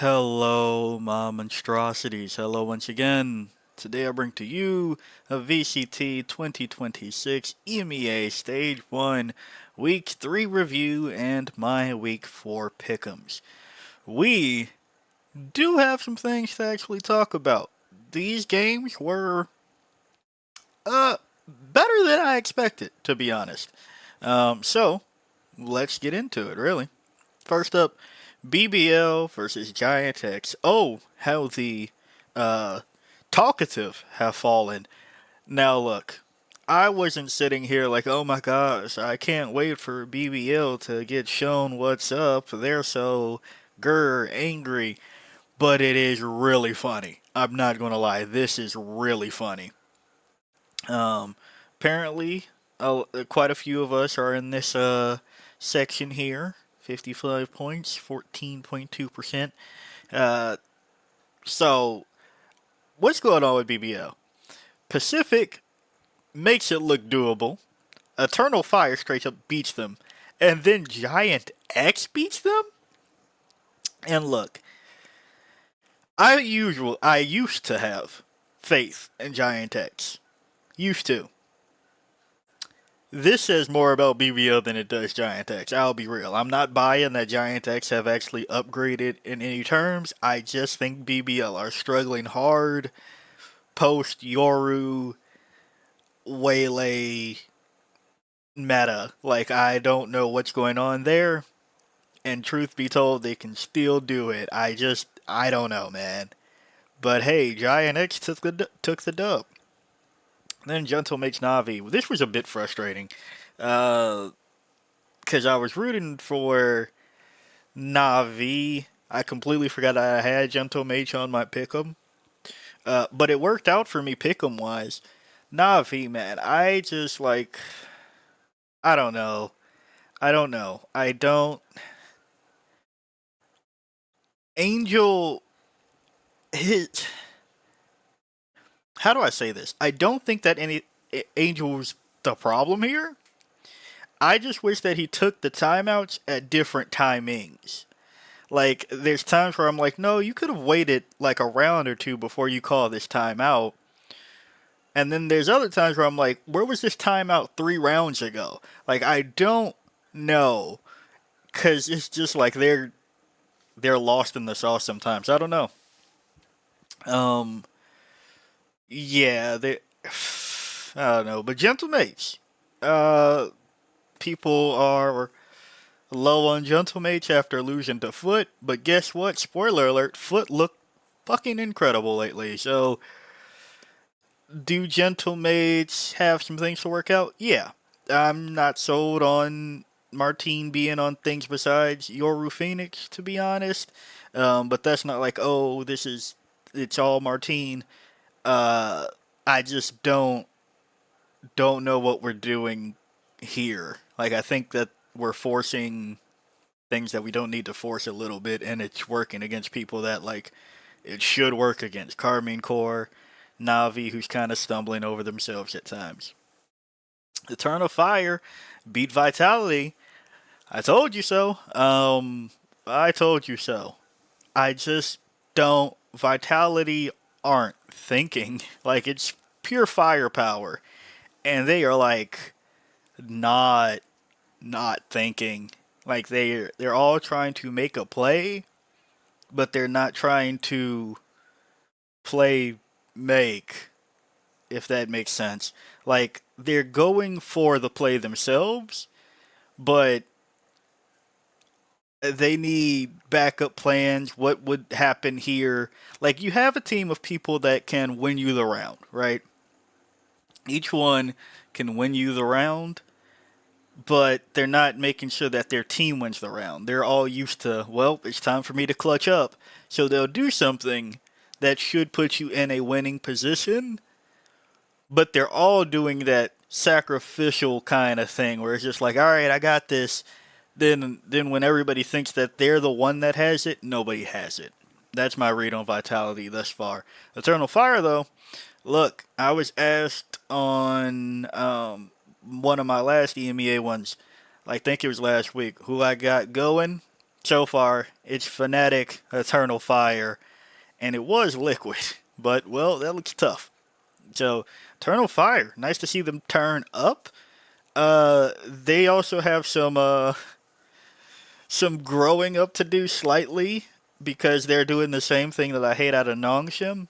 Hello, my monstrosities. Hello once again. Today I bring to you a VCT 2026 EMEA Stage 1 Week 3 review and my Week 4 pick'ems. We do have some things to actually talk about. These games were better than I expected, to be honest. So let's get into it, really. First up, BBL versus Giant X. Oh, how the uh, talkative have fallen. Now, look, I wasn't sitting here like, oh my gosh, I can't wait for BBL to get shown what's up. They're so angry. But it is really funny. I'm not going to lie, this is really funny. Um, Apparently, quite a few of us are in this section here. 55 points, 14.2%. Uh, so, what's going on with BBL? Pacific makes it look doable. Eternal Fire straight up beats them. And then Giant X beats them? And look, I used to have faith in Giant X. Used to. This says more about BBL than it does Giant X. I'll be real. I'm not buying that Giant X have actually upgraded in any terms. I just think BBL are struggling hard post Yoru Waylay meta. Like, I don't know what's going on there. And truth be told, they can still do it. I don't know, man. But hey, Giant X took the dub. Then Gentle makes Navi. This was a bit frustrating. Because I was rooting for Navi. I completely forgot I had Gentle Mage on my pick'em. But it worked out for me pick'em wise. Navi, man, I just like. I don't know. I don't know. I don't. Angel. His. How do I say this? I don't think that Angel's the problem here. I just wish that he took the timeouts at different timings. Like, there's times where I'm like, no, you could have waited like a round or two before you call this timeout. And then there's other times where I'm like, where was this timeout 3 rounds ago? Like, I don't know, cause it's just like they're lost in the sauce sometimes. I don't know. Um, yeah, they. I don't know, but Gentlemates. Uh, People are low on Gentlemates after losing to Foot, but guess what? Spoiler alert: Foot looked fucking incredible lately. So, do Gentlemates have some things to work out? Yeah, I'm not sold on Martine being on things besides Yoru Phoenix, to be honest. But that's not like, oh, it's all Martine. Uh, I just don't know what we're doing here. Like, I think that we're forcing things that we don't need to force a little bit, and it's working against people that like it should work against. Carmine Core, Navi, who's kind of stumbling over themselves at times. Eternal Fire beat Vitality. I told you so. I told you so. I just don't. Vitality aren't thinking. Like, it's pure firepower, and they are like not not thinking. Like, they're all trying to make a play, but they're not trying to play make, if that makes sense. Like, they're going for the play themselves, but they need backup plans. What would happen here? Like, you have a team of people that can win you the round, right? Each one can win you the round, but they're not making sure that their team wins the round. They're all used to, well, it's time for me to clutch up. So they'll do something that should put you in a winning position, but they're all doing that sacrificial kind of thing where it's just like, all right, I got this. Then when everybody thinks that they're the one that has it, nobody has it. That's my read on Vitality thus far. Eternal Fire, though, look, I was asked on one of my last EMEA ones, I think it was last week, who I got going. So far, it's Fnatic, Eternal Fire, and it was Liquid. But, well, that looks tough. So, Eternal Fire, nice to see them turn up. They also have some growing up to do slightly because they're doing the same thing that I hate out of Nongshim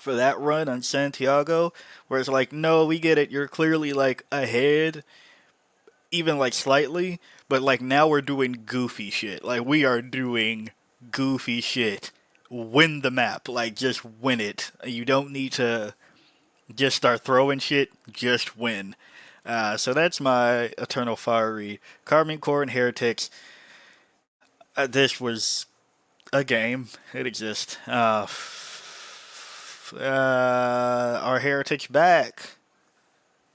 for that run on Santiago, where it's like, no, we get it, you're clearly like ahead, even like slightly, but like now we're doing goofy shit. Like we are doing goofy shit. Win the map, like just win it. You don't need to just start throwing shit, just win. So that's my Eternal Fiery. Carmine Core and Heretics. This was a game. It exists. Are Heretics back?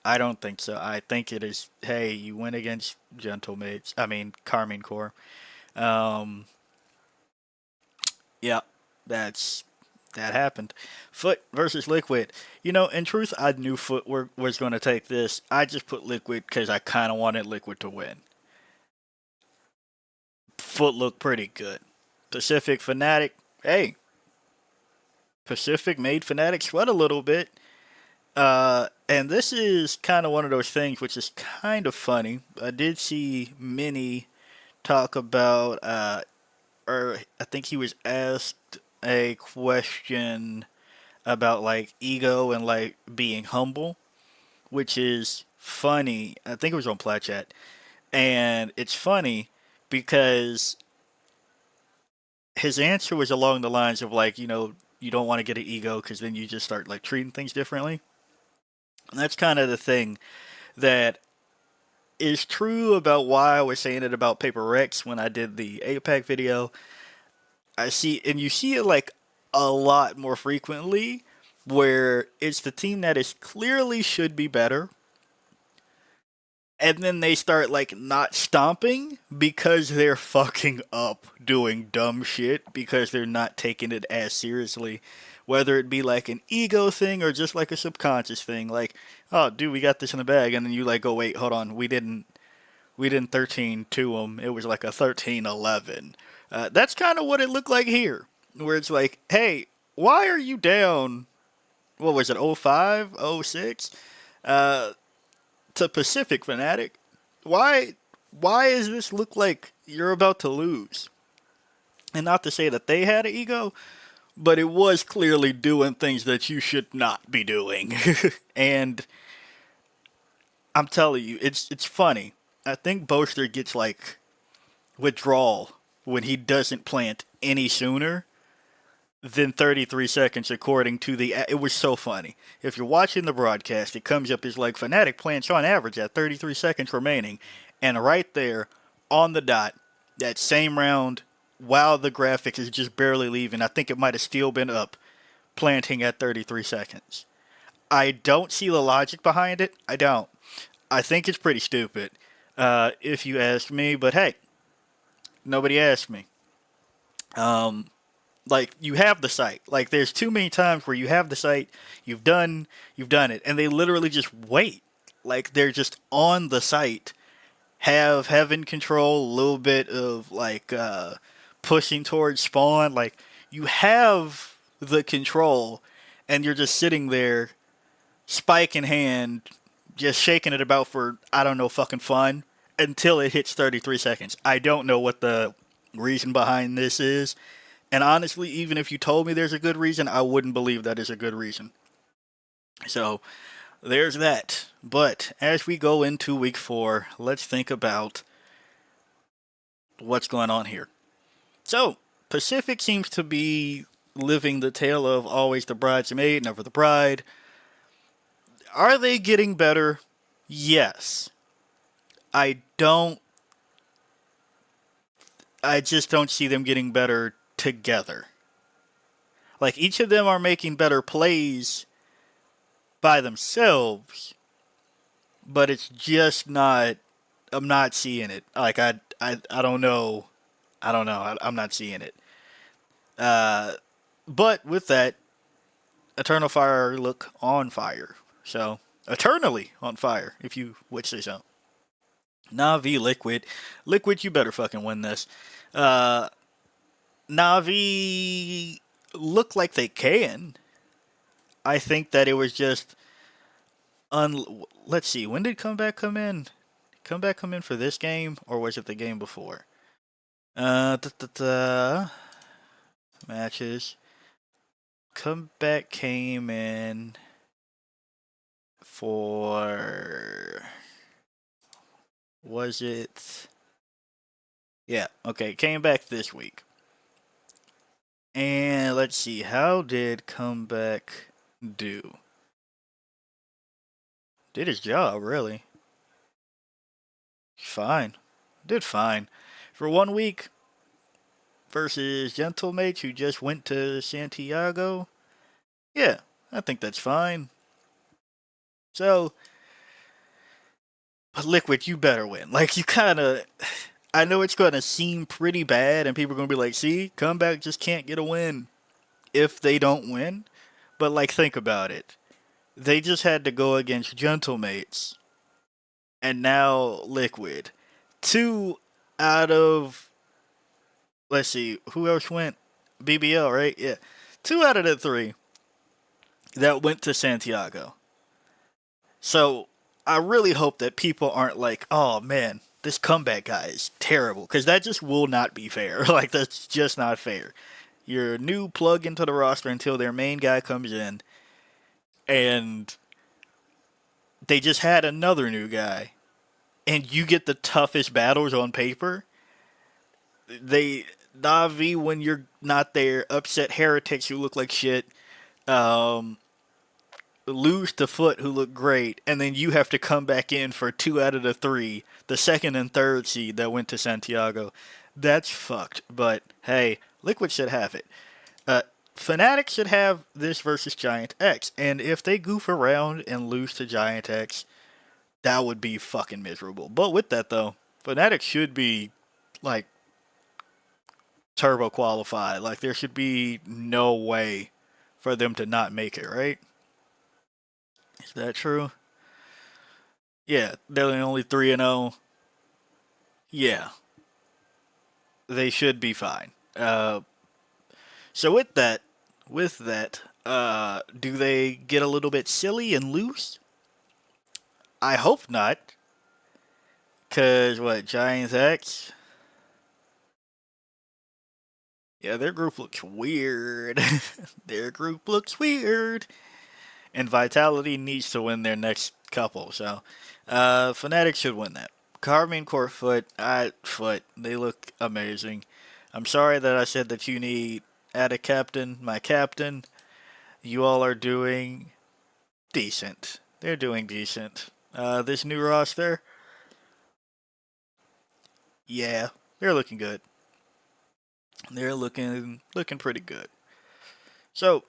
I don't think so. I think it is, hey, you went against Gentlemates. I mean, Carmine Core. Um, yeah, that's that happened. Foot versus Liquid. You know, in truth, I knew was going to take this. I just put Liquid because I kind of wanted Liquid to win. Foot looked pretty good. Pacific Fnatic. Hey, Pacific made Fnatic sweat a little bit. And this is kind of one of those things which is kind of funny. I did see Minnie talk about, or I think he was asked a question about like ego and like being humble, which is funny. I think it was on Plat Chat, and it's funny because his answer was along the lines of like, you don't want to get an ego because then you just start like treating things differently. And that's kind of the thing that is true about why I was saying it about Paper Rex when I did the APAC video. I see, and you see it like a lot more frequently, where it's the team that is clearly should be better, and then they start like not stomping because they're fucking up doing dumb shit because they're not taking it as seriously. Whether it be like an ego thing or just like a subconscious thing, like, oh, dude, we got this in the bag, and then you like, go, wait, hold on, we didn't 13 to them. It was like a 13-11. That's kind of what it looked like here, where it's like, hey, why are you down? What was it, 05, 06? To Pacific Fnatic? Why? Why does this look like you're about to lose? And not to say that they had an ego, but it was clearly doing things that you should not be doing. And I'm telling you, it's funny. I think Boaster gets like withdrawal when he doesn't plant any sooner than 33 seconds according to the it was so funny. If you're watching the broadcast, it comes up as like Fnatic plants on average at 33 seconds remaining, and right there on the dot, that same round, while the graphic is just barely leaving, I think it might have still been up, planting at 33 seconds. I don't see the logic behind it. I don't. I think it's pretty stupid, if you ask me. But hey, nobody asked me. Like you have the site. Like there's too many times where you have the site, you've done it, and they literally just wait. Like they're just on the site, having control, a little bit of like pushing towards spawn. Like you have the control, and you're just sitting there, spike in hand, just shaking it about for I don't know fucking fun until it hits 33 seconds. I don't know what the reason behind this is. And honestly, even if you told me there's a good reason, I wouldn't believe that is a good reason. So there's that. But as we go into week 4, let's think about what's going on here. So Pacific seems to be living the tale of always the bridesmaid, never the bride. Are they getting better? Yes. I don't. I just don't see them getting better together. Like each of them are making better plays by themselves, but it's just not. I'm not seeing it. Like I don't know. I don't know. I'm not seeing it. Uh, but with that, Eternal Fire look on fire. So eternally on fire, if you would say so. Navi Liquid, Liquid, you better fucking win this. Uh, Navi look like they can. I think that it was just let's see, when did Comeback come in? Comeback come in for this game, or was it the game before? Matches. Comeback came in for, was it? Yeah, okay, came back this week. And let's see, how did Comeback do? Did his job, really. Fine. Did fine. For 1 week versus Gentlemates who just went to Santiago, yeah, I think that's fine. So, but Liquid, you better win. Like, you kind of. I know it's going to seem pretty bad, and people are going to be like, see, Comeback just can't get a win if they don't win. But, like, think about it. They just had to go against Gentlemates, and now Liquid. Two out of, let's see, who else went? BBL, right? Yeah. Two out of the three that went to Santiago. So I really hope that people aren't like, oh man, this Comeback guy is terrible. Because that just will not be fair. Like, that's just not fair. You're a new plug into the roster until their main guy comes in, and they just had another new guy, and you get the toughest battles on paper. They Navi, when you're not there, upset Heretics who look like shit. Um, Lose to Foot who look great, and then you have to come back in for two out of the three, the second and third seed that went to Santiago. That's fucked. But hey, Liquid should have it. Uh, Fnatic should have this versus Giant X, and if they goof around and lose to Giant X, that would be fucking miserable. But with that though, Fnatic should be like turbo qualified. Like, there should be no way for them to not make it, right? Is that true? Yeah, they're only 3-0. Yeah, they should be fine. So with that, do they get a little bit silly and loose? I hope not. Cause what, Giants X? Yeah, their group looks weird. Their group looks weird. And Vitality needs to win their next couple, so Fnatic should win that. Carmine Court Foot, they look amazing. I'm sorry that I said that you need add a captain, my captain. You all are doing decent. They're doing decent. This new roster, yeah, they're looking good. They're looking pretty good. So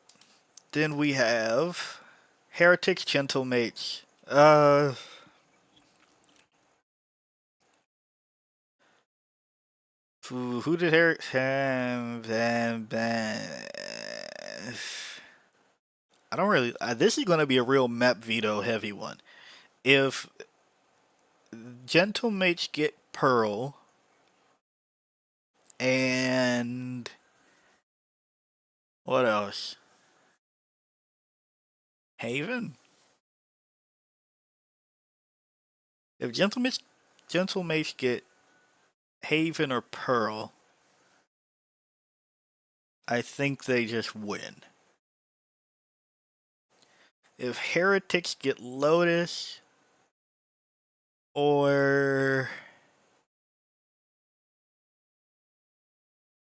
then we have Heretics Gentlemates. Who did Heretics have? I don't really. This is going to be a real map veto heavy one. If Gentlemates get Pearl and what else? Haven. If Gentlemates get Haven or Pearl, I think they just win. If Heretics get Lotus or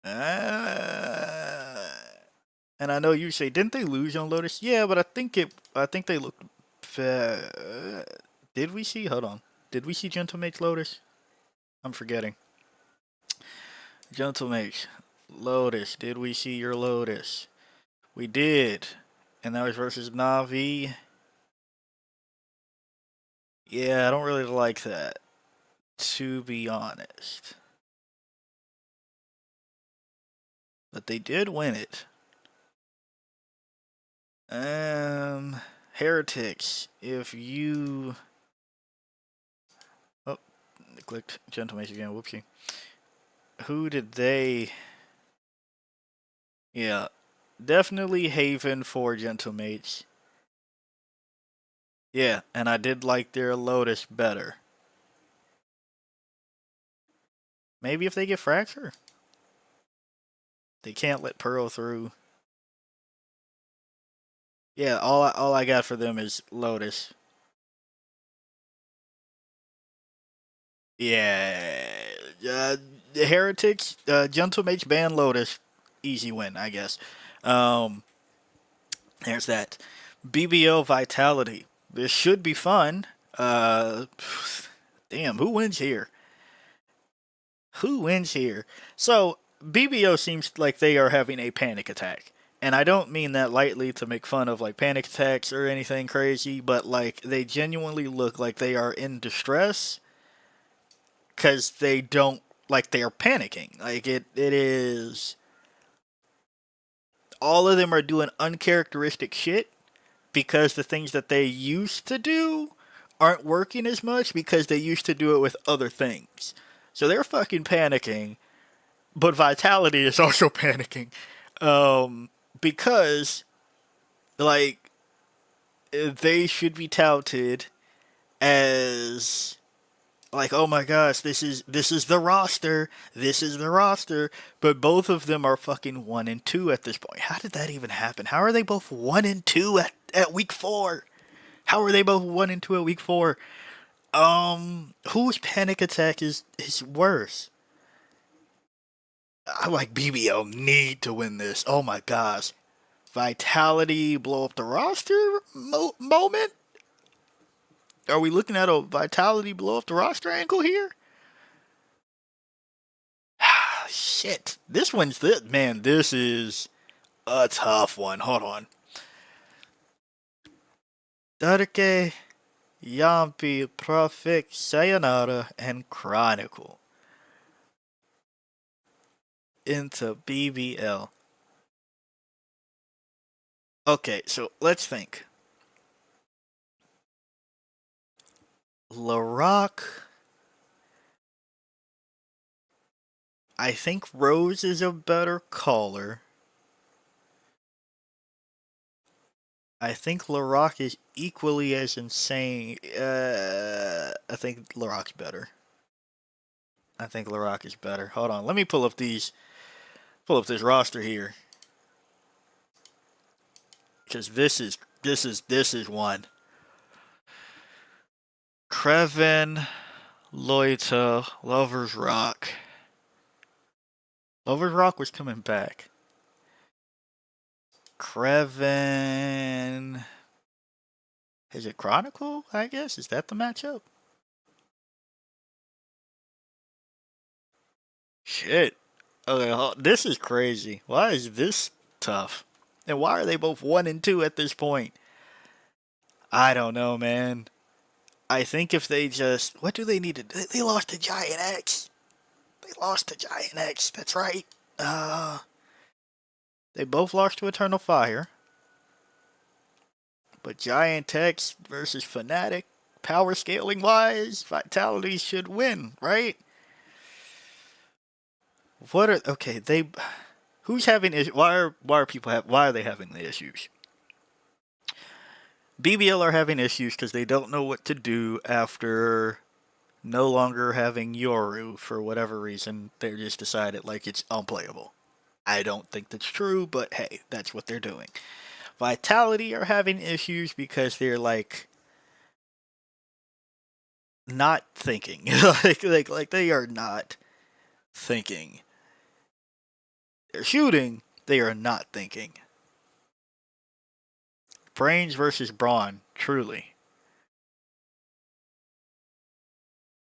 and I know you say, didn't they lose on Lotus? Yeah, but I think they looked. Did we see? Hold on. Did we see Gentlemates Lotus? I'm forgetting. Gentlemates Lotus. Did we see your Lotus? We did, and that was versus Navi. Yeah, I don't really like that, to be honest. But they did win it. Heretics. If you, oh, clicked Gentlemates again. Whoopsie. Who did they? Yeah, definitely Haven for Gentlemates. Yeah, and I did like their Lotus better. Maybe if they get Fracture, they can't let Pearl through. Yeah, all I got for them is Lotus. Yeah, the Heretics, Gentlemates ban Lotus, easy win, I guess. Um, there's that. BBL Vitality. This should be fun. Uh, damn, who wins here? Who wins here? So BBO seems like they are having a panic attack. And I don't mean that lightly to make fun of like panic attacks or anything crazy, but like they genuinely look like they are in distress because they don't like they are panicking. Like it is all of them are doing uncharacteristic shit because the things that they used to do aren't working as much because they used to do it with other things. So they're fucking panicking, but Vitality is also panicking. Because like they should be touted as like, oh my gosh, this is the roster, this is the roster, but both of them are fucking 1-2 at this point. How did that even happen? How are they both 1-2 at week 4? How are they both 1-2 at week 4? Whose panic attack is worse? I like BBL need to win this. Oh my gosh. Vitality blow up the roster moment? Are we looking at a Vitality blow up the roster angle here? Shit. This one's this man, this is a tough one. Hold on. Darke, Yampi, Prophet, Sayonara, and Chronicle into BBL. Okay, so let's think. LaRock. I think Rose is a better caller. I think LaRock is equally as insane. I think LaRock's better. I think LaRock is better. Hold on, let me pull up this roster here because this is one. Creven, Loita, Lovers Rock. Lovers Rock was coming back. Creven. Is it Chronicle? I guess is that the matchup? Shit. Okay, this is crazy. Why is this tough? And why are they both 1-2 at this point? I don't know, man. I think if they just what do they need to do? They lost to Giant X. They lost to Giant X. That's right. They both lost to Eternal Fire. But Giant X versus Fnatic, power scaling wise, Vitality should win, right? What are okay? Who's having issues? Why are they having the issues? BBL are having issues because they don't know what to do after no longer having Yoru for whatever reason. They just decided like it's unplayable. I don't think that's true, but hey, that's what they're doing. Vitality are having issues because they're like not thinking. like they are not thinking. They're shooting, they are not thinking. Brains versus brawn, truly.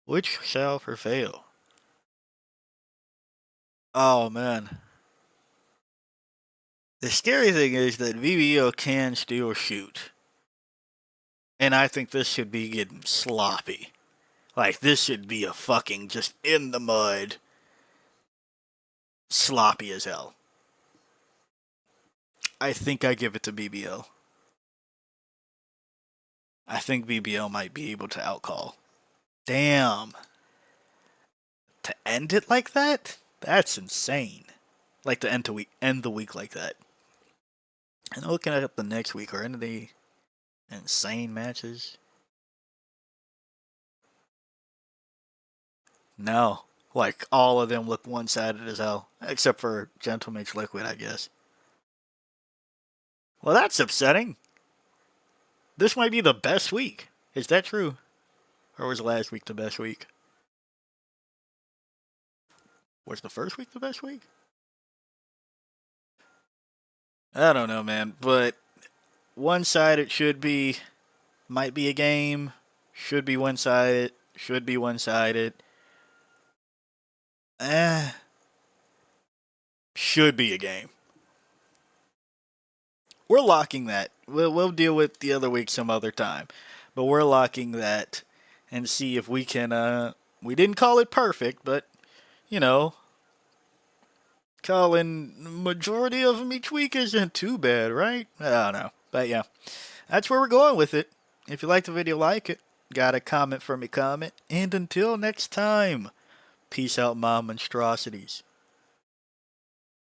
Which shall prevail? Oh man. The scary thing is that VBO can still shoot. And I think this should be getting sloppy. Like, this should be a fucking just in the mud, sloppy as hell. I think I give it to BBO. I think BBO might be able to outcall. Damn. To end it like that? That's insane. Like to end the week like that. And looking at the next week, are any of the insane matches? No. Like all of them look one-sided as hell, except for Gentleman's Liquid, I guess. Well, that's upsetting. This might be the best week. Is that true? Or was last week the best week? Was the first week the best week? I don't know, man. But one-sided should be, might be a game. Should be one-sided. Should be one-sided. Eh, should be a game. We're locking that. We'll deal with the other week some other time. But we're locking that and see if we can. We didn't call it perfect, but you know, calling majority of them each week isn't too bad, right? I don't know, but yeah, that's where we're going with it. If you like the video, like it. Got a comment for me? Comment. And until next time, peace out, my monstrosities.